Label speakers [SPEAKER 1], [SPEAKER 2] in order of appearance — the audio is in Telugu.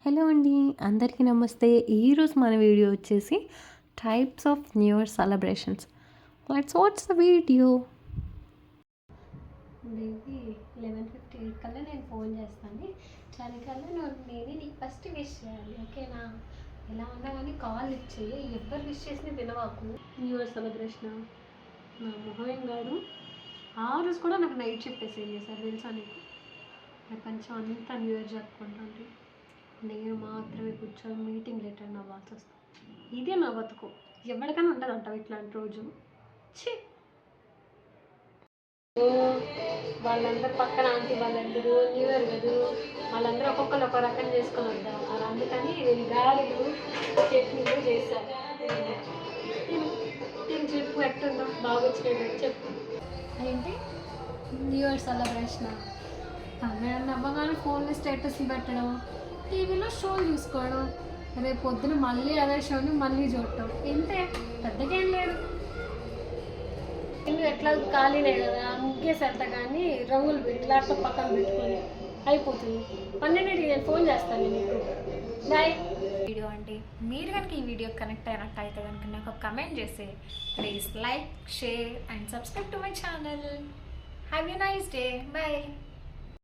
[SPEAKER 1] హలో అండి, అందరికీ నమస్తే. ఈరోజు మన వీడియో వచ్చేసి types of new year celebrations. Let's watch the video.
[SPEAKER 2] ఇది 11:58 కల్లా నేను ఫోన్ చేస్తాను. చలికల్లా నేనే నీకు ఫస్ట్ విష్ చేయాలి, ఓకేనా? ఎలా ఉన్నా కానీ కాల్ ఇచ్చేయి, ఎవ్వరు విష్ చేసినా వినవాకు. న్యూ ఇయర్ సెలబ్రేషన్ నా మొహం గారు ఆ రోజు కూడా నాకు నైట్ షిఫ్ట్ వేసేది సార్, తెలుసా నీకు? ప్రపంచం అంతా న్యూ ఇయర్ జరుపుకుంటుంది, నేను మాత్రమే కూర్చొని మీటింగ్ అటెండ్ అవ్వాల్సి వస్తుంది. ఇదే నా బతుకు. ఎవరికైనా ఉంటుంది అంటావు ఇట్లాంటి రోజు? ఛీ, వాళ్ళందరూ పక్కన ఆంటీ వాళ్ళందరూ న్యూ ఇయర్ కదా, వాళ్ళందరూ ఒక్కొక్కరు ఒక రకం చేసుకొని వద్దామన్నారు. అందుకని నేను గారెలు చట్నీలు చేశాను. నేను చెప్పు, ఎట్టుందో? బాగా వచ్చినట్టు చెప్పు. ఏంటి న్యూ ఇయర్ సెలబ్రేషన్? నేను నవ్వగానే ఫోన్లో స్టేటస్లు పెట్టడం, టీవీలో షోలు చూసుకోవడం, రేపు పొద్దున మళ్ళీ అదే షోని మళ్ళీ చూడటం, ఇంతే. పెద్దగా ఏం లేదు. ఇల్లు ఎట్లా ఖాళీనే కదా, ముగ్గేసేస్తా కానీ రంగులు పెట్టి ల్యాప్టాప్ పక్కన పెట్టుకొని అయిపోతుంది. 12కి నేను ఫోన్ చేస్తాను నీకు. బాయ్.
[SPEAKER 3] వీడియో అంటే మీరు కనుక ఈ వీడియో కనెక్ట్ అయినట్టయితే కనుక నాకు ఒక కమెంట్ చేసి please like, share and subscribe to my channel. Have a nice day. Bye.